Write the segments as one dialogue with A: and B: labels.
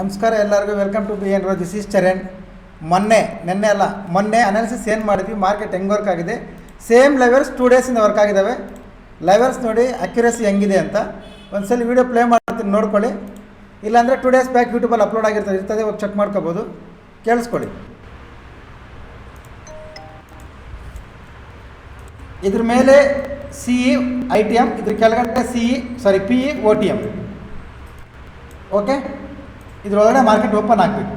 A: ನಮಸ್ಕಾರ ಎಲ್ಲರಿಗೂ welcome to B N row. This is Charan. ನೆನ್ನೆ ಅಲ್ಲ ಮೊನ್ನೆ ಅನಾಲಿಸಿಸ್ ಏನು ಮಾಡಿದ್ವಿ, ಮಾರ್ಕೆಟ್ ಹೆಂಗೆ ವರ್ಕ್ ಆಗಿದೆ, ಸೇಮ್ ಲೆವೆಲ್ಸ್ 2 ಡೇಸಿಂದ ವರ್ಕ್ ಆಗಿದ್ದಾವೆ. ಲೆವೆಲ್ಸ್ ನೋಡಿ ಅಕ್ಯುರಸಿ ಹೆಂಗಿದೆ ಅಂತ ಒಂದ್ಸಲ ವೀಡಿಯೋ ಪ್ಲೇ ಮಾಡ್ತೀನಿ, ನೋಡ್ಕೊಳ್ಳಿ. ಇಲ್ಲಾಂದರೆ 2 ಡೇಸ್ ಬ್ಯಾಕ್ ಯೂಟ್ಯೂಬಲ್ಲಿ ಅಪ್ಲೋಡ್ ಇರ್ತದೆ, ಹೋಗಿ ಚೆಕ್ ಮಾಡ್ಕೋಬೋದು. ಕೇಳಿಸ್ಕೊಳ್ಳಿ. ಇದ್ರ ಮೇಲೆ CE ITM, ಇದ್ರ ಕೆಳಗಡೆ PE OTM. ಓಕೆ, ಇದರೊಳಗಡೆ ಮಾರ್ಕೆಟ್ ಓಪನ್ ಆಗಬೇಕು.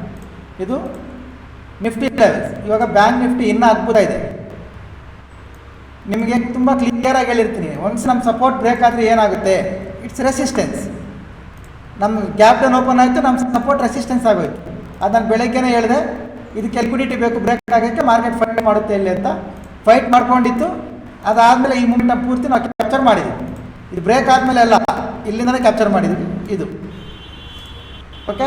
A: ಇದು ನಿಫ್ಟಿ ಲೆವೆಲ್ಸ್. ಇವಾಗ ಬ್ಯಾಂಕ್ ನಿಫ್ಟಿ ಇನ್ನೂ ಅದ್ಭುತ ಇದೆ, ನಿಮಗೆ ತುಂಬ ಕ್ಲಿಯರಾಗಿ ಹೇಳಿರ್ತೀನಿ. ಒನ್ಸ್ ನಮ್ಮ ಸಪೋರ್ಟ್ ಬ್ರೇಕ್ ಆದರೆ ಏನಾಗುತ್ತೆ, ಇಟ್ಸ್ ರೆಸಿಸ್ಟೆನ್ಸ್. ನಮ್ಮ ಗ್ಯಾಪ್ ಡೌನ್ ಓಪನ್ ಆಯಿತು, ನಮ್ಮ ಸಪೋರ್ಟ್ ರೆಸಿಸ್ಟೆನ್ಸ್ ಆಗೋಯ್ತು. ಅದು ನಾನು ಬೆಳಗ್ಗೆನೇ ಹೇಳಿದೆ, ಇದಕ್ಕೆ ಲಿಕ್ವಿಡಿಟಿ ಬೇಕು ಬ್ರೇಕ್ ಆಗೋಕ್ಕೆ, ಮಾರ್ಕೆಟ್ ಫೈಟ್ ಮಾಡುತ್ತೆ ಇಲ್ಲಿ ಅಂತ. ಫೈಟ್ ಮಾಡ್ಕೊಂಡಿತ್ತು. ಅದಾದಮೇಲೆ ಈ ಮೂಮೆಂಟ್ನ ಪೂರ್ತಿ ನಾವು ಕ್ಯಾಪ್ಚರ್ ಮಾಡಿದ್ವಿ. ಇದು ಬ್ರೇಕ್ ಆದಮೇಲೆ ಎಲ್ಲ ಇಲ್ಲಿಂದನೇ ಕ್ಯಾಪ್ಚರ್ ಮಾಡಿದ್ವಿ. ಇದು ಓಕೆ,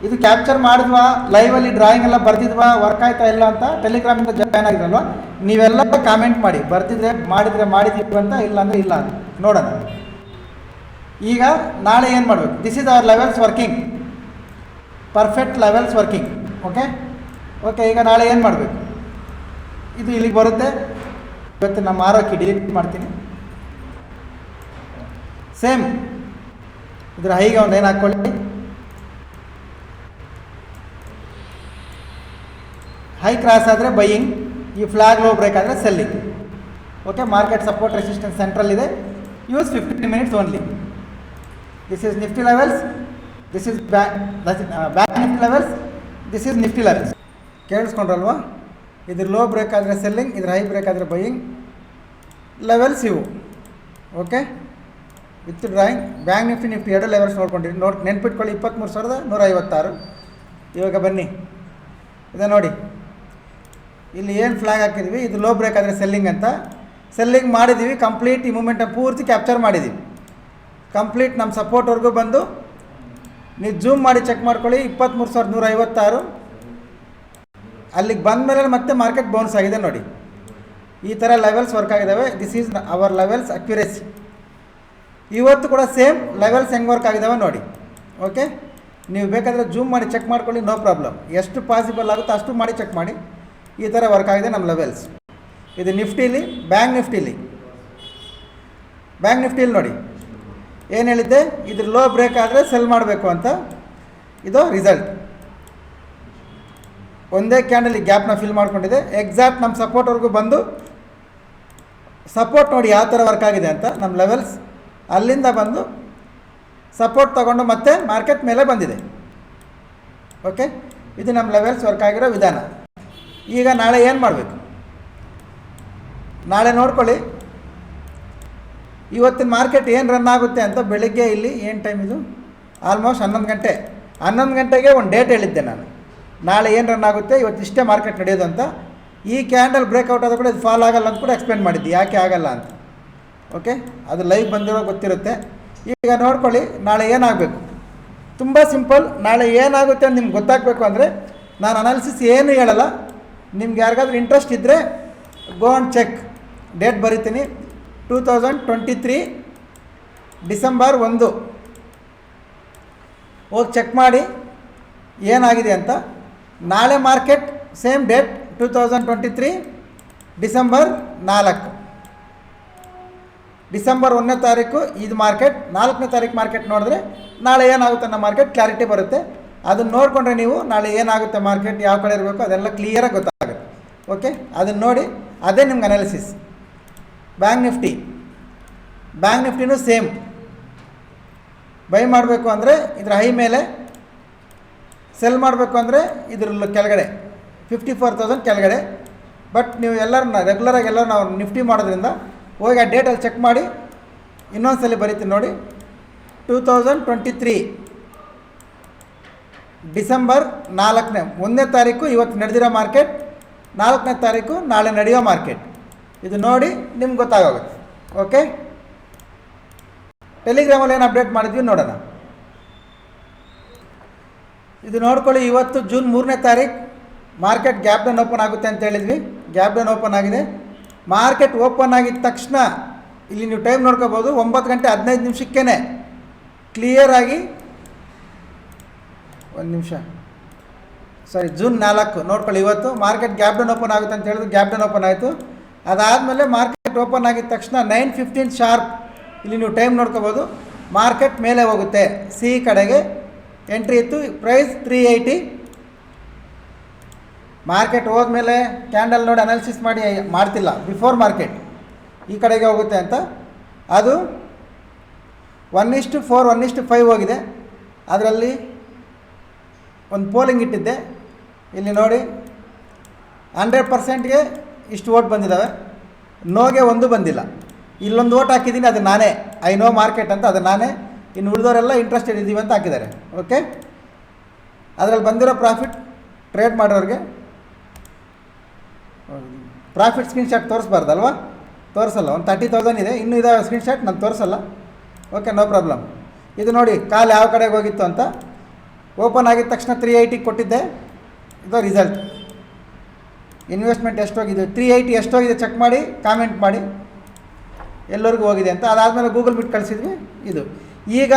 A: ಇದು ಕ್ಯಾಪ್ಚರ್ ಮಾಡಿದ್ವಾ, ಲೈವಲ್ಲಿ ಡ್ರಾಯಿಂಗ್ ಎಲ್ಲ ಬರ್ತಿದ್ವಾ, ವರ್ಕ್ ಆಯ್ತಾ ಇಲ್ಲ ಅಂತ ಟೆಲಿಗ್ರಾಮಿಂದ ಜಾಯ್ನ್ ಆಗಿದ್ರಲ್ವ, ನೀವೆಲ್ಲ ಕಾಮೆಂಟ್ ಮಾಡಿ. ಬರ್ತಿದ್ರೆ ಮಾಡಿದ್ದೀವಿ ಅಂತ, ಇಲ್ಲ ಅಂದರೆ ಇಲ್ಲ ಅಂತ ನೋಡೋಣ. ಈಗ ನಾಳೆ ಏನು ಮಾಡಬೇಕು, this is our levels working, perfect levels working. Okay, ಈಗ ನಾಳೆ ಏನು ಮಾಡಬೇಕು, ಇದು ಇಲ್ಲಿಗೆ ಬರುತ್ತೆ. ಇವತ್ತು ನಮ್ಮ ಆರೋಗ್ಯ ಡಿಲೀಟ್ ಮಾಡ್ತೀನಿ. ಸೇಮ್ ಇದ್ರ ಹೈಗೆ ಒಂದು ಏನು ಹಾಕ್ಕೊಳ್ಳಿ, ಹೈ ಕ್ರಾಸ್ ಆದರೆ ಬೈಯಿಂಗ್, ಈ ಫ್ಲಾಗ್ ಲೋ ಬ್ರೇಕ್ ಆದರೆ selling. Okay, market support resistance central ಇದೆ. Use 15 minutes only. This is Nifty levels, this is bank Nifty levels, this is Nifty levels. ಕೇಳಿಸ್ಕೊಂಡ್ರಲ್ವಾ, ಇದ್ರ ಲೋ ಬ್ರೇಕ್ ಆದರೆ ಸೆಲ್ಲಿಂಗ್, ಇದ್ರ high break ಆದರೆ buying. Levels ಇವು. Okay, with drawing bank Nifty ಎರಡು levels ನೋಡ್ಕೊಂಡಿರಿ. ನೆನ್ಪಿಟ್ಕೊಳ್ಳಿ, 23,156. ಇವಾಗ ಬನ್ನಿ, ಇದೆ ನೋಡಿ, ಇಲ್ಲಿ ಏನು ಫ್ಲಾಗ್ ಹಾಕಿದ್ವಿ, ಇದು ಲೋ ಬ್ರೇಕ್ ಆದರೆ ಸೆಲ್ಲಿಂಗ್ ಅಂತ. ಸೆಲ್ಲಿಂಗ್ ಮಾಡಿದ್ದೀವಿ, ಕಂಪ್ಲೀಟ್ ಈ ಮೂಮೆಂಟನ್ನು ಪೂರ್ತಿ ಕ್ಯಾಪ್ಚರ್ ಮಾಡಿದ್ದೀವಿ. ಕಂಪ್ಲೀಟ್ ನಮ್ಮ ಸಪೋರ್ಟ್ವರೆಗೂ ಬಂದು ನೀವು ಜೂಮ್ ಮಾಡಿ ಚೆಕ್ ಮಾಡ್ಕೊಳ್ಳಿ. 23,156 ಅಲ್ಲಿಗೆ ಬಂದ ಮೇಲೆ ಮತ್ತೆ ಮಾರ್ಕೆಟ್ ಬೌನ್ಸ್ ಆಗಿದೆ ನೋಡಿ. ಈ ಥರ ಲೆವೆಲ್ಸ್ ವರ್ಕ್ ಆಗಿದ್ದಾವೆ. This is our levels accuracy. ಇವತ್ತು ಕೂಡ ಸೇಮ್ ಲೆವೆಲ್ಸ್ ಹೆಂಗೆ ವರ್ಕ್ ಆಗಿದ್ದಾವೆ ನೋಡಿ. ಓಕೆ, ನೀವು ಬೇಕಾದರೆ ಜೂಮ್ ಮಾಡಿ ಚೆಕ್ ಮಾಡ್ಕೊಳ್ಳಿ, ನೋ ಪ್ರಾಬ್ಲಮ್. ಎಷ್ಟು ಪಾಸಿಬಲ್ ಆಗುತ್ತೋ ಅಷ್ಟು ಮಾಡಿ ಚೆಕ್ ಮಾಡಿ. ಈ ಥರ ವರ್ಕ್ ಆಗಿದೆ ನಮ್ಮ ಲೆವೆಲ್ಸ್. ಇದು ನಿಫ್ಟಿಲಿ, ಬ್ಯಾಂಕ್ ನಿಫ್ಟಿಲಿ ನೋಡಿ ಏನು ಹೇಳಿದ್ದೆ, ಇದ್ರ ಲೋ ಬ್ರೇಕ್ ಆದರೆ ಸೆಲ್ ಮಾಡಬೇಕು ಅಂತ. ಇದು ರಿಸಲ್ಟ್. ಒಂದೇ ಕ್ಯಾಂಡಲ್ ಗ್ಯಾಪ್ನ ಫಿಲ್ ಮಾಡ್ಕೊಂಡಿದೆ. ಎಕ್ಸಾಕ್ಟ್ ನಮ್ಮ ಸಪೋರ್ಟ್ವರೆಗೂ ಬಂದು ಸಪೋರ್ಟ್ ನೋಡಿ ಯಾವ ಥರ ವರ್ಕ್ ಆಗಿದೆ ಅಂತ. ನಮ್ಮ ಲೆವೆಲ್ಸ್ ಅಲ್ಲಿಂದ ಬಂದು ಸಪೋರ್ಟ್ ತೊಗೊಂಡು ಮತ್ತೆ ಮಾರ್ಕೆಟ್ ಮೇಲೆ ಬಂದಿದೆ. ಓಕೆ, ಇದು ನಮ್ಮ ಲೆವೆಲ್ಸ್ ವರ್ಕ್ ಆಗಿರೋ ವಿಧಾನ. ಈಗ ನಾಳೆ ಏನು ಮಾಡಬೇಕು, ನಾಳೆ ನೋಡ್ಕೊಳ್ಳಿ. ಇವತ್ತಿನ ಮಾರ್ಕೆಟ್ ಏನು ರನ್ ಆಗುತ್ತೆ ಅಂತ ಬೆಳಿಗ್ಗೆ ಇಲ್ಲಿ ಏನು ಟೈಮ್ ಇದು, ಆಲ್ಮೋಸ್ಟ್ 11 ಗಂಟೆಗೆ ಒಂದು ಡೇಟ್ ಹೇಳಿದ್ದೆ ನಾನು. ನಾಳೆ ಏನು ರನ್ ಆಗುತ್ತೆ, ಇವತ್ತು ಇಷ್ಟೇ ಮಾರ್ಕೆಟ್ ನಡೆಯೋದು ಅಂತ. ಈ ಕ್ಯಾಂಡಲ್ ಬ್ರೇಕ್ಔಟ್ ಆದ ಕೂಡ ಇದು ಫಾಲ್ ಆಗಲ್ಲ ಅಂತ ಕೂಡ ಎಕ್ಸ್ಪ್ಲೇನ್ ಮಾಡಿದ್ದೆ, ಯಾಕೆ ಆಗಲ್ಲ ಅಂತ. ಓಕೆ, ಅದು ಲೈವ್ ಬಂದಿರೋ ಗೊತ್ತಿರುತ್ತೆ. ಈಗ ನೋಡ್ಕೊಳ್ಳಿ, ನಾಳೆ ಏನಾಗಬೇಕು. ತುಂಬ ಸಿಂಪಲ್. ನಾಳೆ ಏನಾಗುತ್ತೆ ಅಂತ ನಿಮ್ಗೆ ಗೊತ್ತಾಗಬೇಕು ಅಂದರೆ ನಾನು ಅನಾಲಿಸಿಸ್ ಏನು ಹೇಳಲ್ಲ. ನಿಮ್ಗೆ ಯಾರಿಗಾದ್ರೂ ಇಂಟ್ರೆಸ್ಟ್ ಇದ್ದರೆ ಗೋ ಆ್ಯಂಡ್ ಚೆಕ್. ಡೇಟ್ ಬರೀತೀನಿ, 2023 ಡಿಸೆಂಬರ್ 1. ಹೋಗಿ ಚೆಕ್ ಮಾಡಿ ಏನಾಗಿದೆ ಅಂತ. ನಾಳೆ market same date 2023 December 4. December 1ನೇ ತಾರೀಕು ಇದು ಮಾರ್ಕೆಟ್. 4ನೇ ತಾರೀಕು ಮಾರ್ಕೆಟ್ ನೋಡಿದ್ರೆ ನಾಳೆ ಏನಾಗುತ್ತೆ ಅನ್ನೋ ಮಾರ್ಕೆಟ್ ಕ್ಲಾರಿಟಿ ಬರುತ್ತೆ. ಅದನ್ನು ನೋಡಿಕೊಂಡ್ರೆ ನೀವು ನಾಳೆ ಏನಾಗುತ್ತೆ ಮಾರ್ಕೆಟ್ ಯಾವ ಕಡೆ ಇರಬೇಕು ಅದೆಲ್ಲ ಕ್ಲಿಯರಾಗಿ ಗೊತ್ತಾಗುತ್ತೆ. ಓಕೆ, ಅದನ್ನು ನೋಡಿ, ಅದೇ ನಿಮ್ಗೆ ಅನಾಲಿಸಿಸ್. ಬ್ಯಾಂಕ್ ನಿಫ್ಟಿನೂ ಸೇಮ್. ಬೈ ಮಾಡಬೇಕು ಅಂದರೆ ಇದ್ರ ಹೈ ಮೇಲೆ, ಸೆಲ್ ಮಾಡಬೇಕು ಅಂದರೆ ಇದ್ರ ಕೆಳಗಡೆ 54,000 ಕೆಳಗಡೆ. ಬಟ್ ನೀವು ರೆಗ್ಯುಲರಾಗಿ ಎಲ್ಲರೂ ನಾವು ನಿಫ್ಟಿ ಮಾಡೋದ್ರಿಂದ ಹೋಗಿ ಆ ಡೇಟಲ್ಲಿ ಚೆಕ್ ಮಾಡಿ. ಇನ್ನೊಂದು ಸಲ ಬರೀತೀನಿ ನೋಡಿ, 2023 ಡಿಸೆಂಬರ್ 4. 1ನೇ ತಾರೀಕು ಇವತ್ತು ನಡೆದಿರೋ ಮಾರ್ಕೆಟ್, 4ನೇ ತಾರೀಕು ನಾಳೆ ನಡೆಯೋ ಮಾರ್ಕೆಟ್. ಇದು ನೋಡಿ ನಿಮ್ಗೆ ಗೊತ್ತಾಗುತ್ತೆ. ಓಕೆ, ಟೆಲಿಗ್ರಾಮಲ್ಲಿ ಏನು ಅಪ್ಡೇಟ್ ಮಾಡಿದ್ವಿ ನೋಡೋಣ. ಇದು ನೋಡ್ಕೊಳ್ಳಿ, ಇವತ್ತು ಜೂನ್ 3ನೇ ತಾರೀಕು ಮಾರ್ಕೆಟ್ ಗ್ಯಾಪ್ ಡೌನ್ ಓಪನ್ ಆಗುತ್ತೆ ಅಂತ ಹೇಳಿದ್ವಿ. ಗ್ಯಾಪ್ ಡೌನ್ ಓಪನ್ ಆಗಿದೆ. ಮಾರ್ಕೆಟ್ ಓಪನ್ ಆಗಿದ ತಕ್ಷಣ ಇಲ್ಲಿ ನೀವು ಟೈಮ್ ನೋಡ್ಕೋಬೋದು, 9 ಗಂಟೆ 15 ನಿಮಿಷಕ್ಕೇ ಕ್ಲಿಯರಾಗಿ ಒಂದು ನಿಮಿಷ, ಸಾರಿ ಜೂನ್ 4 ನೋಡ್ಕೊಳ್ಳಿ. ಇವತ್ತು ಮಾರ್ಕೆಟ್ ಗ್ಯಾಪ್ ಡೌನ್ ಓಪನ್ ಆಗುತ್ತೆ ಅಂತ ಹೇಳಿದ್ರು, ಗ್ಯಾಪ್ ಡೌನ್ ಓಪನ್ ಆಯಿತು. ಅದಾದಮೇಲೆ ಮಾರ್ಕೆಟ್ ಓಪನ್ ಆಗಿದ ತಕ್ಷಣ 9:15 ಶಾರ್ಪ್, ಇಲ್ಲಿ ನೀವು ಟೈಮ್ ನೋಡ್ಕೋಬೋದು, ಮಾರ್ಕೆಟ್ ಮೇಲೆ ಹೋಗುತ್ತೆ, ಸಿ ಕಡೆಗೆ ಎಂಟ್ರಿ ಇತ್ತು, ಪ್ರೈಸ್ 380. ಮಾರ್ಕೆಟ್ ಹೋದ್ಮೇಲೆ ಕ್ಯಾಂಡಲ್ ನೋಡಿ ಅನಾಲಿಸಿಸ್ ಮಾಡಿ ಮಾಡ್ತಿಲ್ಲ, ಬಿಫೋರ್ ಮಾರ್ಕೆಟ್ ಈ ಕಡೆಗೆ ಹೋಗುತ್ತೆ ಅಂತ. ಅದು 1:4 1:5 ಹೋಗಿದೆ. ಅದರಲ್ಲಿ ಒಂದು ಪೋಲಿಂಗ್ ಇಟ್ಟಿದ್ದೆ, ಇಲ್ಲಿ ನೋಡಿ 100%ಗೆ ಇಷ್ಟು ಓಟ್ ಬಂದಿದ್ದಾವೆ, ನೋಗೆ ಒಂದು ಬಂದಿಲ್ಲ. ಇಲ್ಲೊಂದು ಓಟ್ ಹಾಕಿದ್ದೀನಿ, ಅದು ನಾನೇ, ಐ ನೋ ಮಾರ್ಕೆಟ್ ಅಂತ, ಅದು ನಾನೇ. ಇನ್ನು ಉಳಿದವರೆಲ್ಲ ಇಂಟ್ರೆಸ್ಟೆಡ್ ಇದ್ದೀವಿ ಅಂತ ಹಾಕಿದ್ದಾರೆ. ಓಕೆ, ಅದರಲ್ಲಿ ಬಂದಿರೋ ಪ್ರಾಫಿಟ್ ಟ್ರೇಡ್ ಮಾಡೋರಿಗೆ ಪ್ರಾಫಿಟ್ ಸ್ಕ್ರೀನ್ಶಾಟ್ ತೋರಿಸ್ಬಾರ್ದಲ್ವಾ? ತೋರಿಸಲ್ಲ. ಒಂದು 30,000 ಇದೆ, ಇನ್ನೂ ಇದಾವೆ ಸ್ಕ್ರೀನ್ಶಾಟ್, ನಾನು ತೋರಿಸಲ್ಲ. Okay, no problem. ಇದು ನೋಡಿ ಕಾಲ್ ಯಾವ ಕಡೆಗೆ ಹೋಗಿತ್ತು ಅಂತ. ಓಪನ್ ಆಗಿದ ತಕ್ಷಣ 380 ಕೊಟ್ಟಿದ್ದೆ, ಇದು ರಿಸಲ್ಟ್. ಇನ್ವೆಸ್ಟ್ಮೆಂಟ್ ಎಷ್ಟೋಗಿದೆ, 380 ಎಷ್ಟೋಗಿದೆ ಚೆಕ್ ಮಾಡಿ, ಕಾಮೆಂಟ್ ಮಾಡಿ ಎಲ್ಲರಿಗೂ ಹೋಗಿದೆ ಅಂತ. ಅದಾದಮೇಲೆ ಗೂಗಲ್ ಬಿಟ್ಟು ಕಳಿಸಿದ್ವಿ. ಇದು ಈಗ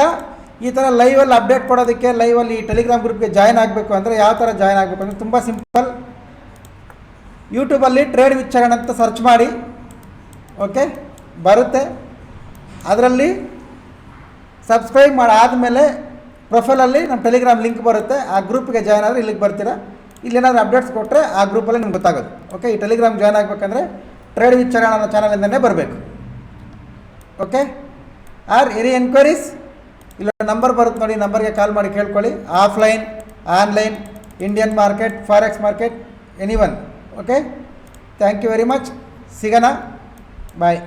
A: ಈ ಥರ ಲೈವಲ್ಲಿ ಅಪ್ಡೇಟ್ ಕೊಡೋದಕ್ಕೆ, ಲೈವಲ್ಲಿ ಟೆಲಿಗ್ರಾಮ್ ಗ್ರೂಪ್ಗೆ ಜಾಯ್ನ್ ಆಗಬೇಕು ಅಂದರೆ ಯಾವ ಥರ ಜಾಯ್ನ್ ಆಗಬೇಕು ಅಂದರೆ ತುಂಬ ಸಿಂಪಲ್. ಯೂಟ್ಯೂಬಲ್ಲಿ ಟ್ರೇಡ್ ವಿತ್ ಚರಣ್ ಅಂತ ಸರ್ಚ್ ಮಾಡಿ, ಓಕೆ ಬರುತ್ತೆ. ಅದರಲ್ಲಿ ಸಬ್ಸ್ಕ್ರೈಬ್ ಮಾಡಿ ಆದಮೇಲೆ ಪ್ರೊಫೈಲಲ್ಲಿ ನಮ್ಮ ಟೆಲಿಗ್ರಾಮ್ ಲಿಂಕ್ ಬರುತ್ತೆ, ಆ ಗ್ರೂಪ್ಗೆ ಜಾಯ್ನ್ ಆದರೆ ಇಲ್ಲಿಗೆ ಬರ್ತೀರಾ. ಇಲ್ಲೇನಾದರೂ ಅಪ್ಡೇಟ್ಸ್ ಕೊಟ್ಟರೆ ಆ ಗ್ರೂಪಲ್ಲಿ ನಿಮ್ಗೆ ಗೊತ್ತಾಗೋದು. ಓಕೆ, ಈ ಟೆಲಿಗ್ರಾಮ್ ಜಾಯ್ನ್ ಆಗಬೇಕಂದ್ರೆ ಟ್ರೇಡ್ ವಿತ್ ಚರಣ್ ಅನ್ನೋ ಚಾನಲಿಂದನೇ ಬರಬೇಕು. ಓಕೆ, ಆರ್ ಎನಿ ಎನ್ಕ್ವೈರೀಸ್, ಇಲ್ಲ ನಂಬರ್ ಬರುತ್ತೆ ನೋಡಿ, ನಂಬರ್ಗೆ ಕಾಲ್ ಮಾಡಿ ಕೇಳ್ಕೊಳ್ಳಿ. Offline, online, Indian market, forex market, any one. Okay, thank you very much. ಸಿಗೋಣ, ಬಾಯ್.